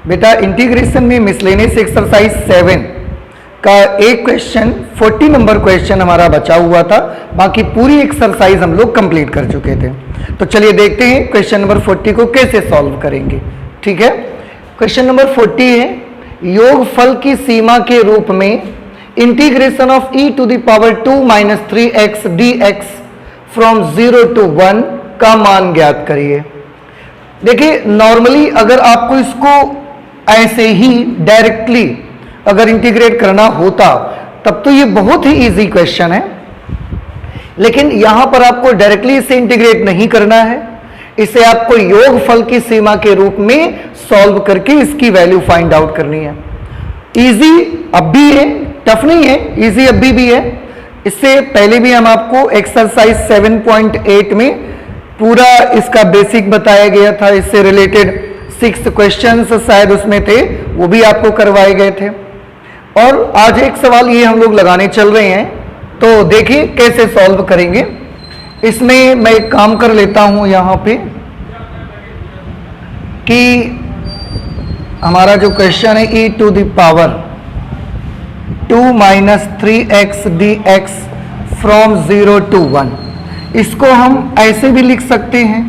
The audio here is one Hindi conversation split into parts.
बेटा इंटीग्रेशन में मिसलेनियस एक्सरसाइज 7 का एक क्वेश्चन 40 नंबर क्वेश्चन हमारा बचा हुआ था, बाकी पूरी एक्सरसाइज हम लोग कंप्लीट कर चुके थे। तो चलिए देखते हैं क्वेश्चन नंबर 40 को कैसे सॉल्व करेंगे। ठीक है, क्वेश्चन नंबर 40 है योगफल की सीमा के रूप में integration of e to the power 2 minus 3x dx from 0 to 1 का मान ज्ञात करिए। देखिए नॉर्मली अगर आपको इसको ऐसे ही डायरेक्टली अगर इंटीग्रेट करना होता तब तो ये बहुत ही इजी क्वेश्चन है, लेकिन यहां पर आपको डायरेक्टली इसे इंटीग्रेट नहीं करना है, इसे आपको योगफल की सीमा के रूप में सॉल्व करके इसकी वैल्यू फाइंड आउट करनी है। इजी अब भी है, टफ नहीं है, इजी अभी भी है। इससे पहले भी हम आपको एक्सरसाइज 7.8 में पूरा इसका बेसिक बताया गया था, इससे रिलेटेड 6 क्वेश्चंस शायद उसमें थे, वो भी आपको करवाए गए थे। और आज एक सवाल ये हम लोग लगाने चल रहे हैं, तो देखिए कैसे सॉल्व करेंगे। इसमें मैं एक काम कर लेता हूं यहां पे कि हमारा जो क्वेश्चन है e to the power 2 minus 3x dx from 0 to 1, इसको हम ऐसे भी लिख सकते हैं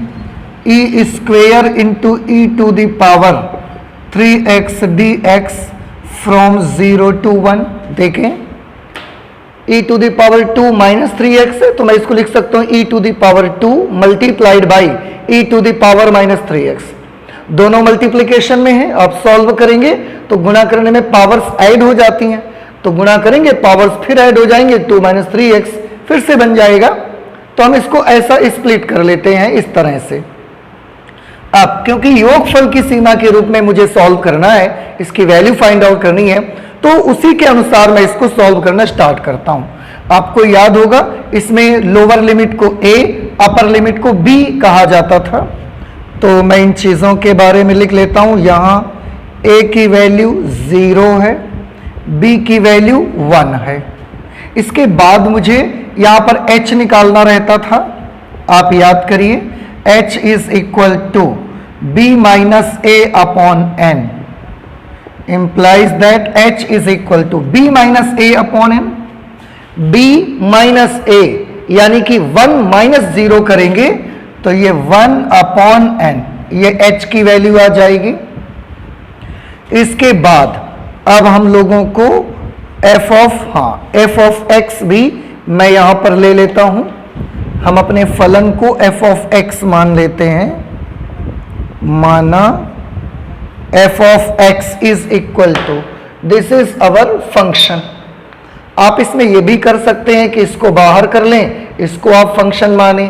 e square into e to the power 3x dx from 0 to 1। देखें e to the power 2 minus 3x है, तो मैं इसको लिख सकता हूं e to the power 2 multiplied by e to the power minus 3x। दोनों मल्टीप्लिकेशन में है, आप सॉल्व करेंगे तो गुणा करने में पावर्स ऐड हो जाती हैं, तो गुणा करेंगे पावर्स फिर ऐड हो जाएंगे, 2 माइनस 3x फिर से बन जाएगा। तो हम इसको ऐसा स्प्लिट कर लेते हैं इस तरह से। अब क्योंकि योगफल की सीमा के रूप में मुझे सॉल्व करना है, इसकी वैल्यू फाइंड आउट करनी है, तो उसी के अनुसार मैं इसको सॉल्व करना स्टार्ट करता हूं। आपको याद होगा इसमें लोअर लिमिट को a, अपर लिमिट को b कहा जाता था, तो मैं इन चीजों के बारे में लिख लेता हूं। यहां a की वैल्यू 0 है, b की वैल्यू 1 है। इसके बाद मुझे यहां पर h निकालना रहता था, आप याद करिए h is equal to b minus a upon n, implies that h is equal to b minus a upon n। b minus a यानी कि 1 माइनस 0 करेंगे तो ये 1 अपॉन n, ये h की वैल्यू आ जाएगी। इसके बाद अब हम लोगों को f ऑफ x भी मैं यहां पर ले लेता हूं। हम अपने फलन को f ऑफ x मान लेते हैं, माना f of x is equal to, this is our function. आप इसमें यह भी कर सकते हैं कि इसको बाहर कर लें, इसको आप फंक्शन माने,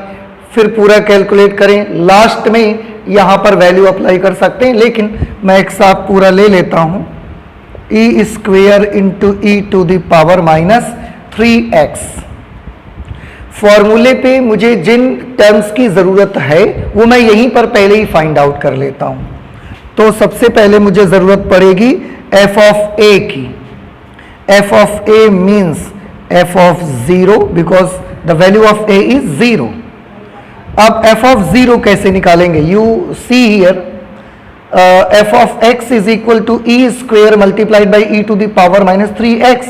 फिर पूरा कैलकुलेट करें, लास्ट में यहां पर वैल्यू अप्लाई कर सकते हैं, लेकिन मैं एक साथ पूरा ले लेता हूं e square into e to the power minus 3x। फॉर्मूले पे मुझे जिन टर्म्स की जरूरत है वो मैं यहीं पर पहले ही फाइंड आउट कर लेता हूं। तो सबसे पहले मुझे जरूरत पड़ेगी f ऑफ a की। f of a means f of 0 because the value of a is 0। अब f ऑफ 0 कैसे निकालेंगे? You see here f of x is equal to e square multiplied by e to the power minus 3x।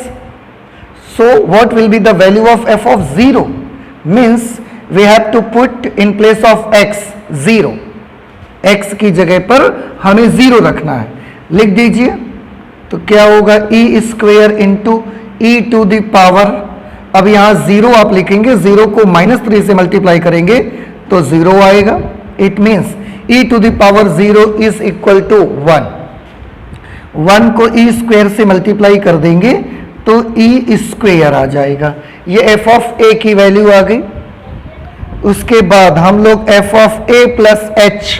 So what will be the value of f of 0? Means we have to put in place of x 0, x की जगह पर हमें 0 रखना है। लिख दीजिए, तो क्या होगा e square into e to the power, अब यहां 0 आप लिखेंगे, 0 को माइनस 3 से मल्टीप्लाई करेंगे तो 0 आएगा। It means e to the power 0 is equal to 1। 1 को e स्क्वेयर से मल्टीप्लाई कर देंगे तो e स्क्वेयर आ जाएगा। ये f ऑफ a की वैल्यू आ गई। उसके बाद हम लोग f of a plus h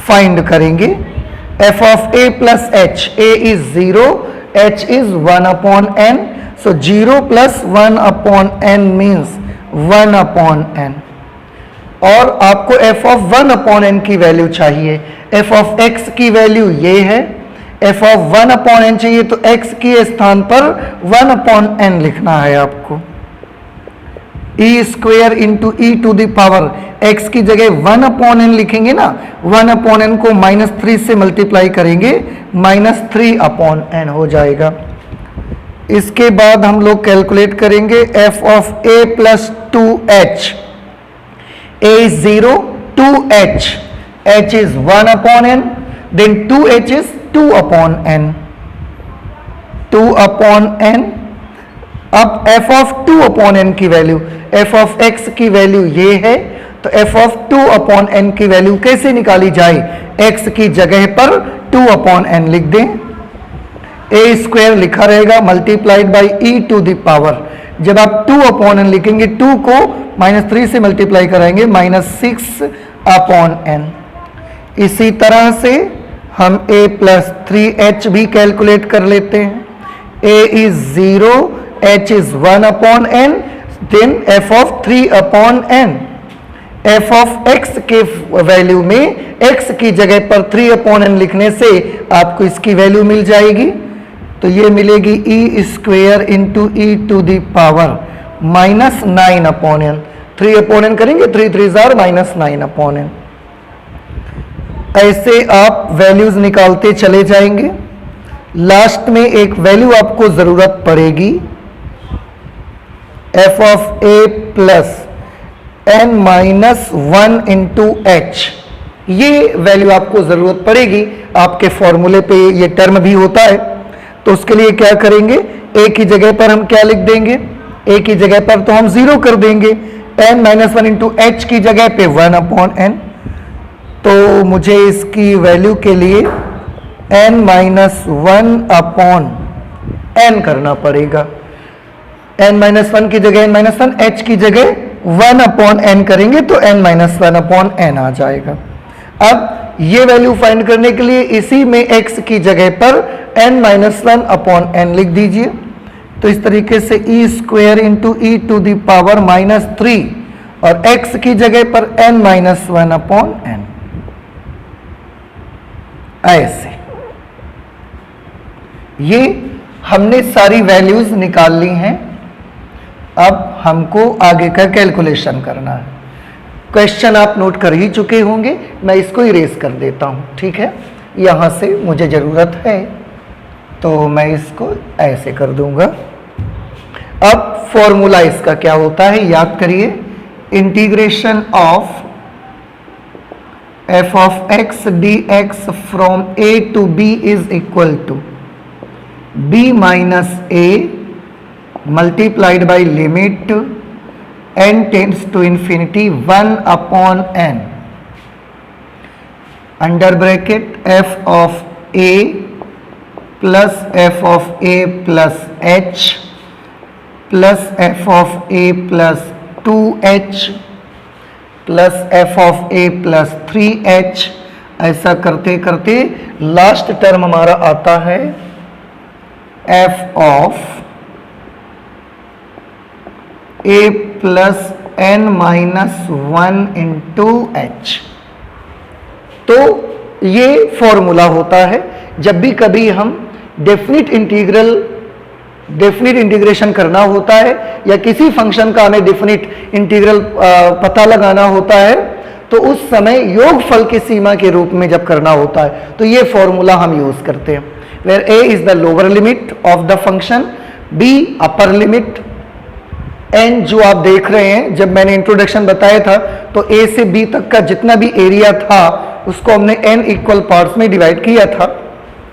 find करेंगे। f of a plus h, a is 0, h is 1 upon n, so 0 plus 1 upon n means 1 upon n। और आपको f ऑफ 1 अपॉन n की वैल्यू चाहिए। f ऑफ x की वैल्यू ये है, f ऑफ 1 अपॉन n चाहिए, तो x के स्थान पर 1 अपॉन n लिखना है आपको। E square into e to the power x की जगह 1/n लिखेंगे ना, 1/n को -3 से मल्टीप्लाई करेंगे, -3/n हो जाएगा। इसके बाद हम लोग कैलकुलेट करेंगे f of a plus 2h। a is 0, 2h, h is 1/n, then 2h is 2/n, 2/n। अब f ऑफ 2/n की वैल्यू, f ऑफ x की वैल्यू ये है, तो f ऑफ 2/n की वैल्यू कैसे निकाली जाए, x की जगह पर 2/n लिख दें, a स्क्वायर लिखा रहेगा multiplied by e to the power, जब आप 2/n लिखेंगे 2 को -3 से मल्टीप्लाई कराएंगे -6/n। इसी तरह से हम a प्लस 3h भी कैलकुलेट कर लेते हैं। a is 0, h is 1/n, then f of 3/n। f of x के वैल्यू में x की जगह पर 3/n लिखने से आपको इसकी वैल्यू मिल जाएगी, तो ये मिलेगी e square into e to the power -9/n। 3/n करेंगे, 3 3 -9/n। ऐसे आप वैल्यूज निकालते चले जाएंगे। लास्ट में एक वैल्यू आपको जरूरत पड़ेगी, f of a plus n-1 into h। ये वैल्यू आपको जरूरत पड़ेगी, आपके फॉर्मूले पे ये टर्म भी होता है, तो उसके लिए क्या करेंगे, a की जगह पर हम क्या लिख देंगे, a की जगह पर तो हम 0 कर देंगे, n-1 इंटू h की जगह पे 1/n। तो मुझे इसकी वैल्यू के लिए n-1/n करना पड़ेगा, n-1 की जगह n-1, h की जगह 1/n करेंगे तो n-1/n आ जाएगा। अब ये वैल्यू फाइंड करने के लिए इसी में x की जगह पर n-1/n लिख दीजिए, तो इस तरीके से e square into e to the power -3 और x की जगह पर n-1/n। ऐसे ये हमने सारी वैल्यूज निकाल ली हैं। अब हमको आगे का कैलकुलेशन करना है। क्वेश्चन आप नोट कर ही चुके होंगे, मैं इसको इरेज कर देता हूं, ठीक है, यहां से मुझे जरूरत है तो मैं इसको ऐसे कर दूंगा। अब फॉर्मूला इसका क्या होता है याद करिए, integration of f of x dx from a to b is equal to b minus a multiplied by limit n tends to infinity 1/n under bracket f of a plus f of a plus h plus f of a plus 2h plus f of a plus 3h। ऐसा करते करते लास्ट टर्म हमारा आता है f of a plus n-1 into h। तो ये फॉर्मूला होता है जब भी कभी हम डेफिनिट इंटीग्रेशन करना होता है या किसी फंक्शन का हमें डेफिनिट इंटीग्रल पता लगाना होता है, तो उस समय योगफल की सीमा के रूप में जब करना होता है तो ये फॉर्मूला हम यूज करते हैं, where a is the lower limit of the function, b upper limit, n जो आप देख रहे हैं जब मैंने इंट्रोडक्शन बताया था तो a से b तक का जितना भी एरिया था उसको हमने n इक्वल पार्ट्स में डिवाइड किया था।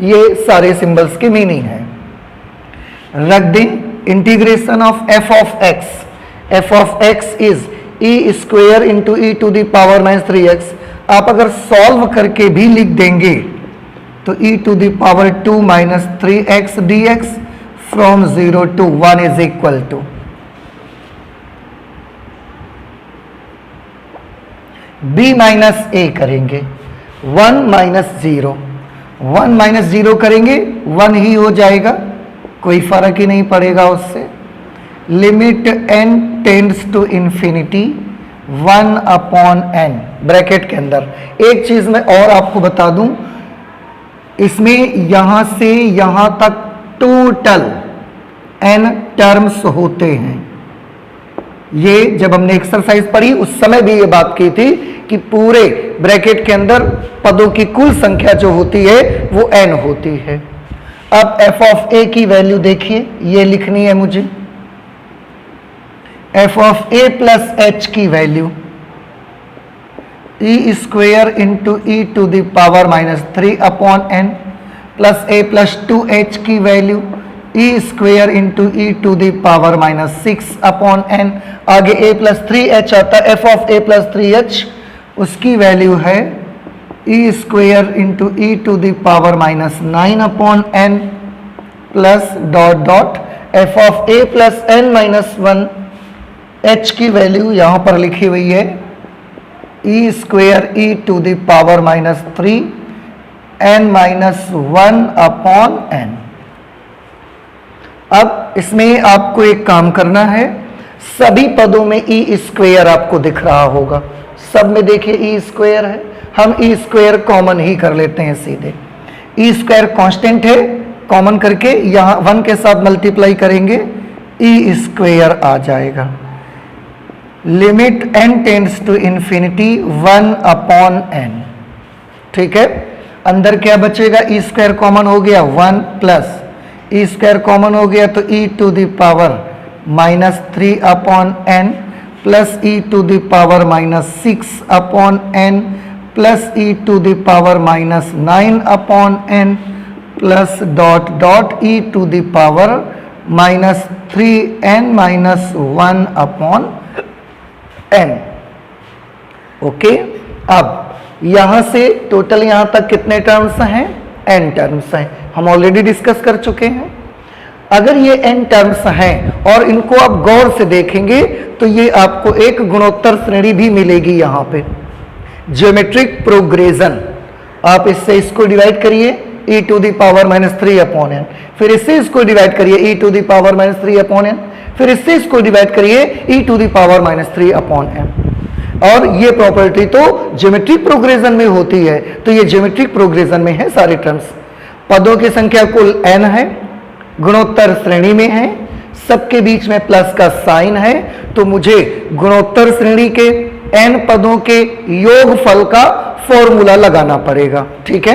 ये सारे सिंबल्स की मीनिंग है। रख दें integration of f of x is e square into e to the power -3x। आप अगर सॉल्व करके भी लिख देंगे तो e to the power 2 -3x dx from 0 to 1 is equal to b minus a करेंगे 1 माइनस 0 करेंगे 1 ही हो जाएगा, कोई फर्क ही नहीं पड़ेगा उससे। Limit n tends to infinity 1/n bracket के अंदर। एक चीज मैं और आपको बता दूं, इसमें यहां से यहां तक टोटल n टर्म्स होते हैं, ये जब हमने एक्सरसाइज पढ़ी उस समय भी ये बात की थी कि पूरे ब्रैकेट के अंदर पदों की कुल संख्या जो होती है वो n होती है। अब f ऑफ a की वैल्यू देखिए, ये लिखनी है मुझे। f of a plus h की value e square into e to the power minus 3 upon n plus a plus 2h की value e square into e to the power minus 6 upon n। आगे a प्लस 3h आता है, f of a plus 3h उसकी वैल्यू है e square into e to the power minus 9 upon n plus dot dot f of a plus n minus 1 h की वैल्यू यहां पर लिखी हुई है e square e to the power minus 3 n minus 1 upon n। अब इसमें आपको एक काम करना है, सभी पदों में ई स्क्वेयर आपको दिख रहा होगा, सब में देखिए ई स्क्वेयर है, हम ई स्क्वेयर कॉमन ही कर लेते हैं सीधे। ई स्क्वायर कांस्टेंट है, कॉमन करके यहां 1 के साथ मल्टीप्लाई करेंगे ई स्क्वेयर आ जाएगा। Limit n tends to infinity 1 upon n। ठीक है, अंदर क्या बचेगा, ई स्क्वायर कॉमन हो गया 1 प्लस ई स्क्वायर कॉमन हो गया तो e to the power minus 3 upon n plus e to the power minus 6 upon n plus e to the power minus 9 upon n plus dot dot e to the power minus 3n minus 1 upon n। Okay, अब यहां से टोटल यहां तक कितने टर्म्स हैं, n टर्म्स हैं, हम ऑलरेडी डिस्कस कर चुके हैं। अगर ये n टर्म्स हैं और इनको आप गौर से देखेंगे तो ये आपको एक गुणोत्तर श्रेणी भी मिलेगी। यहां पे ज्योमेट्रिक प्रोग्रेशन, आप इससे इसको डिवाइड करिए e to the power minus 3 upon n, फिर इससे इसको डिवाइड करिए e to the power minus 3 upon n, फिर इससे इसको डिवाइड करिए e to the power minus 3 upon n। और ये प्रॉपर्टी तो ज्योमेट्रिक प्रोग्रेशन में होती है, तो ये ज्योमेट्रिक प्रोग्रेशन में है सारे टर्म्स। पदों की संख्या कुल n है, गुणोत्तर श्रेणी में है, सबके बीच में प्लस का साइन है, तो मुझे गुणोत्तर श्रेणी के n पदों के योगफल का फॉर्मूला लगाना पड़ेगा। ठीक है,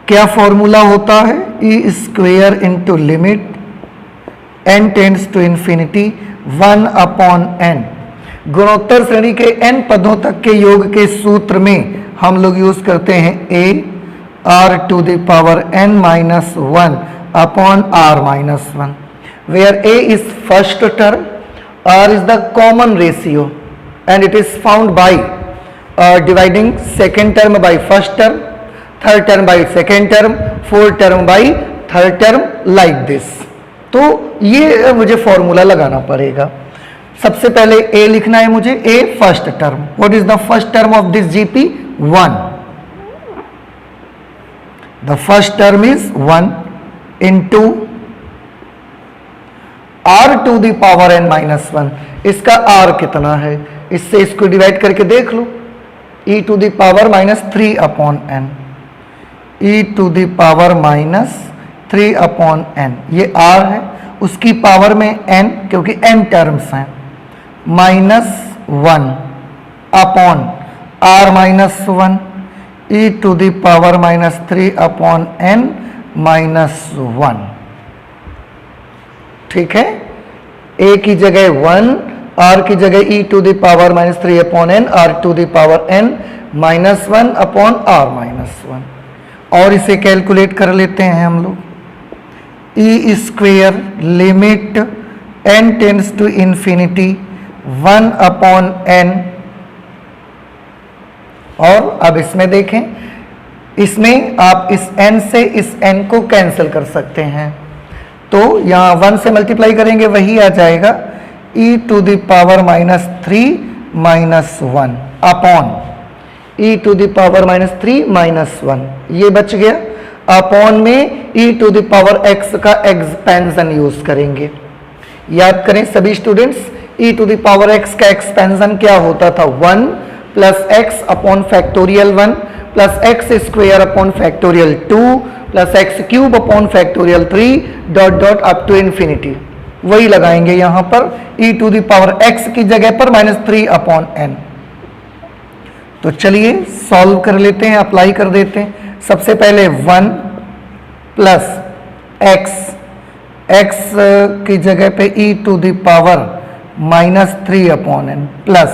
क्या फॉर्मूला होता है, e square into limit n tends to infinity 1 upon n। गुणोत्तर श्रेणी के n पदों तक के योग के सूत्र में हम लोग यूज करते हैं a r to the power n minus 1 upon r minus 1, where a is first term, r is the common ratio and it is found by dividing second term by first term, third term by second term, fourth term by third term, like this। तो ये मुझे फॉर्मूला लगाना पड़ेगा। सबसे पहले a लिखना है मुझे, a first term. What is the first term of this GP, 1। The first term is 1 into r to the power n minus 1। इसका r कितना है, इससे इसको डिवाइड करके देख लो, e to the power minus 3 upon n, e to the power minus 3 upon n, ये r है, उसकी पावर में n क्योंकि n टर्म्स हैं, minus 1 upon r minus 1 e to the power minus 3 upon n minus 1। ठीक है, a की जगह 1, r की जगह e to the power minus 3 upon n, r to the power n minus 1 upon r minus 1। और इसे कैलकुलेट कर लेते हैं हम लोग, e square limit n tends to infinity 1 upon n। और अब इसमें देखें, इसमें आप इस n से इस n को कैंसिल कर सकते हैं, तो यहां 1 से मल्टीप्लाई करेंगे वही आ जाएगा e to the power minus 3 minus 1 upon e to the power minus 3 minus 1, ये बच गया। अपॉन में e to the power x का एक्सपेंशन यूज करेंगे। याद करें सभी students, e to the power x का एक्सपेंशन क्या होता था, 1 plus x upon factorial 1 plus x square upon factorial 2 plus x cube upon factorial 3 dot dot up to infinity. वही लगाएंगे यहां पर, e to the power x की जगह पर -3/n। तो चलिए सॉल्व कर लेते हैं, अप्लाई कर देते हैं। सबसे पहले 1 प्लस x की जगह पे e to the power -3/n plus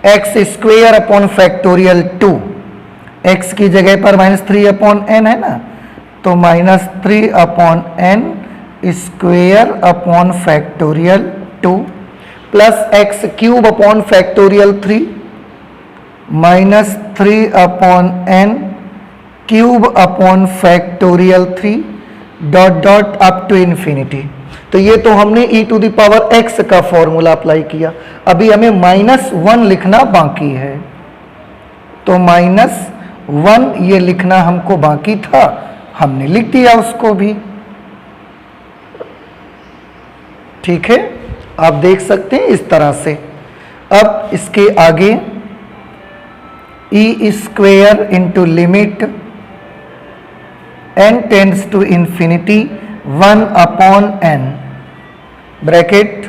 x square upon factorial 2, x की जगह पर -3/n है ना, तो -3/n square upon factorial 2 plus x cube upon factorial 3 -3/n cube upon factorial 3 dot dot up to infinity. तो ये तो हमने e to the power x का फॉर्मूला अप्लाई किया। अभी हमें -1 लिखना बाकी है, तो -1 ये लिखना हमको बाकी था, हमने लिख दिया उसको भी। ठीक है, आप देख सकते हैं इस तरह से। अब इसके आगे e square into limit n tends to infinity 1/n bracket,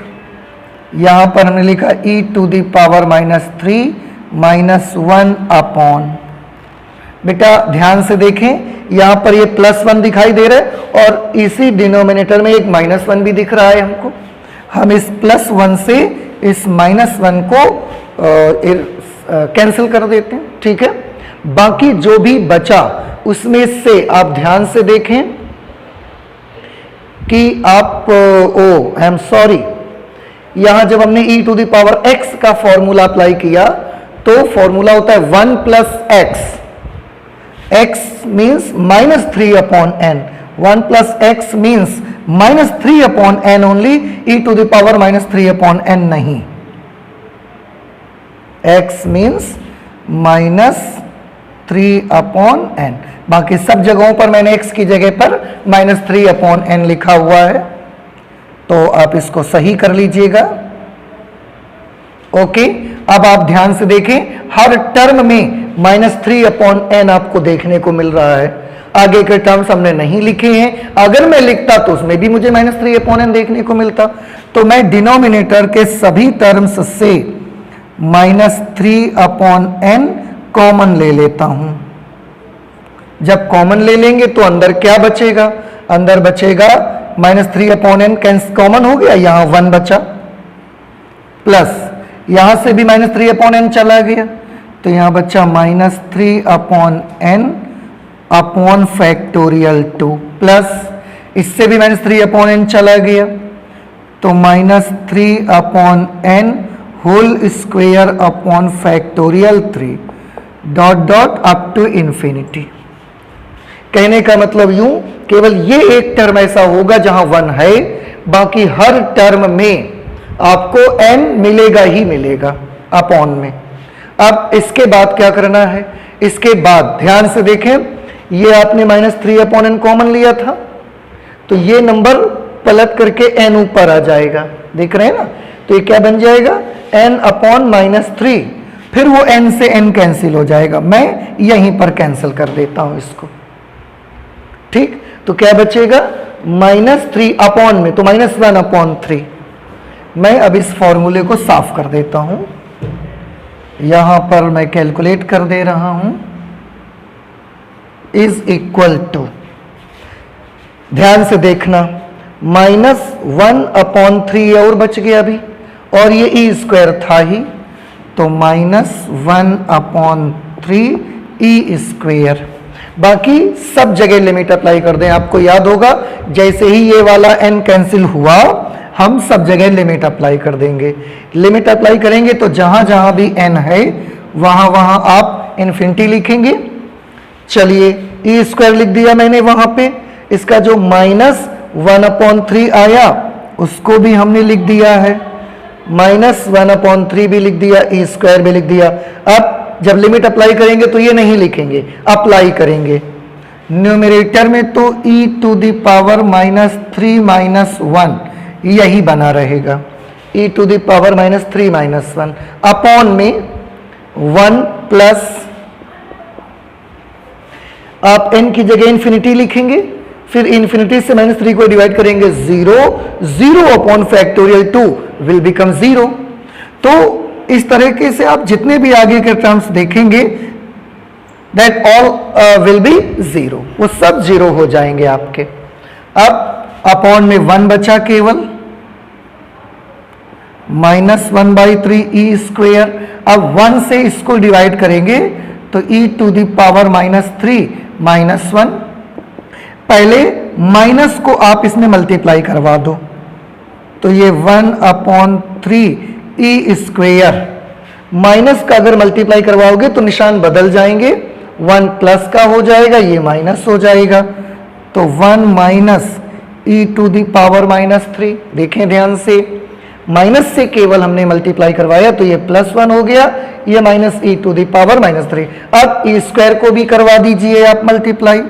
यहां पर हमने लिखा e टू द पावर -3 -1/। बेटा ध्यान से देखें, यहां पर ये +1 दिखाई दे रहा है और इसी डिनोमिनेटर में एक -1 भी दिख रहा है हमको। हम इस +1 से इस -1 को कैंसिल कर देते हैं। ठीक है, बाकी जो भी बचा उसमें से आप ध्यान से देखें कि आप आई एम सॉरी, यहां जब हमने e to the power x का फॉर्मूला अप्लाई किया तो फॉर्मूला होता है 1 plus x means -3/n, 1 plus x means -3/n only, e to the power -3/n नहीं। x मीन्स -3/n, बाकी सब जगहों पर मैंने x की जगह पर -3/n लिखा हुआ है, तो आप इसको सही कर लीजिएगा। ओके, अब आप ध्यान से देखें, हर टर्म में -3/n आपको देखने को मिल रहा है। आगे के टर्म्स हमने नहीं लिखे हैं, अगर मैं लिखता तो उसमें भी मुझे -3/n देखने को मिलता। तो मैं डिनोमिनेटर के सभी टर्म्स से -3/n कॉमन ले लेता हूं। जब कॉमन ले लेंगे तो अंदर क्या बचेगा, अंदर बचेगा -3/n कॉमन हो गया, यहां 1 बचा, प्लस यहां से भी -3/n चला गया, तो यहां बचा -3/n अपॉन फैक्टोरियल 2, प्लस इससे भी -3/n चला गया, तो -3/n whole square upon factorial 3 dot dot up to infinity. कहने का मतलब यूं, केवल ये एक टर्म ऐसा होगा जहां 1 है, बाकी हर टर्म में आपको n मिलेगा ही मिलेगा अपॉन में। अब इसके बाद क्या करना है, इसके बाद ध्यान से देखें, ये आपने -3/n कॉमन लिया था, तो ये नंबर पलट करके n ऊपर आ जाएगा, देख रहे हैं ना, तो ये क्या बन जाएगा n/-3, फिर वो n से n कैंसिल हो जाएगा। मैं यहीं पर कैंसिल कर देता हूं इसको। ठीक, तो क्या बचेगा -3/, में तो -1/3। मैं अब इस फॉर्मूले को साफ कर देता हूं, यहां पर मैं कैलकुलेट कर दे रहा हूं, इज इक्वल टू, ध्यान से देखना, -1/3 और बच गया अभी, और ये e स्क्वायर था ही, तो -1/3 e स्क्वायर। बाकी सब जगह लिमिट अप्लाई कर दें। आपको याद होगा जैसे ही ये वाला n कैंसिल हुआ, हम सब जगह लिमिट अप्लाई कर देंगे। लिमिट अप्लाई करेंगे तो जहां जहां भी n है वहां वहां आप इन्फिनिटी लिखेंगे। चलिए, e स्क्वायर लिख दिया मैंने वहां पे, इसका जो -1/3 आया उसको भी हमने लिख दिया है, -1/3 भी लिख दिया, e स्क्वायर भी लिख दिया। अब जब लिमिट अप्लाई करेंगे तो ये नहीं लिखेंगे, अप्लाई करेंगे न्यूमरेटर में, तो e टू द पावर -3 -1 यही बना रहेगा, e to the power -3 -1 upon में 1 प्लस, आप n की जगह इन्फिनिटी लिखेंगे, फिर इन्फिनिटी से -3 को डिवाइड करेंगे 0, 0 अपॉन फैक्टोरियल 2 विल बिकम 0। तो इस तरीके से आप जितने भी आगे के टर्म्स देखेंगे दैट ऑल विल बी 0, वो सब 0 हो जाएंगे आपके। अब अपॉन में 1 बचा केवल, -1/3 ई स्क्वेयर। अब 1 से इसको डिवाइड करेंगे तो e टू द पावर -3 -1। पहले माइनस को आप इसमें मल्टीप्लाई करवा दो तो ये 1/3 ई स्क्वेयर। माइनस का अगर मल्टीप्लाई करवाओगे तो निशान बदल जाएंगे, 1 प्लस का हो जाएगा, ये माइनस हो जाएगा, तो 1 minus e to the power -3। देखें ध्यान से, माइनस से केवल हमने मल्टीप्लाई करवाया तो ये +1 हो गया, ये minus e to the power -3। अब ई स्क्वायर को भी करवा दीजिए आप मल्टीप्लाई।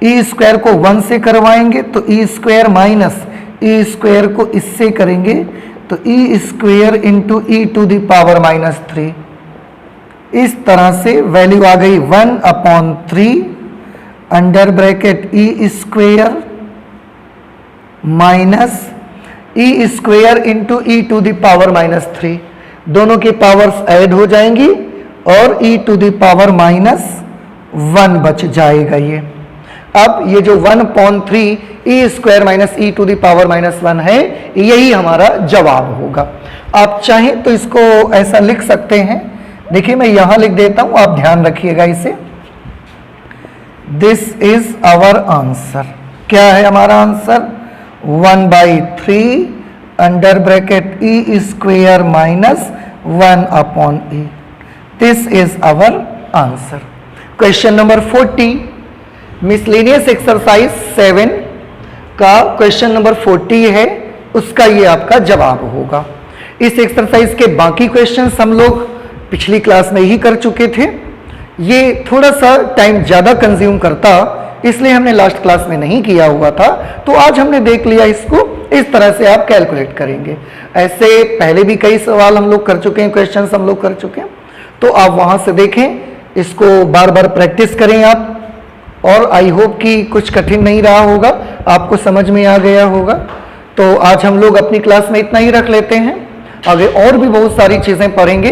ई स्क्वायर को 1 से करवाएंगे तो e square minus e square को इससे करेंगे तो e square into e to the power -3। इस तरह से वैल्यू आ गई 1/3 under bracket e square minus e square into e to the power -3। दोनों की पावर्स ऐड हो जाएंगी और ई टू द पावर -1 बच जाएगा ये। अब ये जो 1/3 e square minus e to the power -1 है, यही हमारा जवाब होगा। आप चाहें तो इसको ऐसा लिख सकते हैं, देखिए मैं यहां लिख देता हूं, आप ध्यान रखिएगा इसे। This is our answer. क्या है हमारा answer? 1/3 under bracket e square minus 1/e। This is our answer. Question number 40 miscellaneous exercise 7 का क्वेश्चन नंबर 40 है, उसका ये आपका जवाब होगा। इस एक्सरसाइज के बाकी क्वेश्चंस हम लोग पिछली क्लास में ही कर चुके थे। ये थोड़ा सा टाइम ज़्यादा कंज्यूम करता, इसलिए हमने लास्ट क्लास में नहीं किया हुआ था, तो आज हमने देख लिया इसको। इस तरह से आप कैलकुलेट करेंगे। ऐसे पहले भी कई सवाल हम लोग कर चुके हैं, क्वेश्चंस हम लोग कर चुके हैं, तो आप वहाँ से देखें, इसको बार बार प्रैक्टिस करें आप, और आई होप कि कुछ कठिन नहीं रहा होगा, आपको समझ में आ गया होगा। तो आज हम लोग अपनी क्लास में इतना ही रख लेते हैं, आगे और भी बहुत सारी चीज़ें पढ़ेंगे,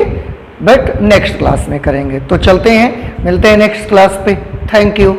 बट नेक्स्ट क्लास में करेंगे। तो चलते हैं, मिलते हैं नेक्स्ट क्लास पे। Thank you.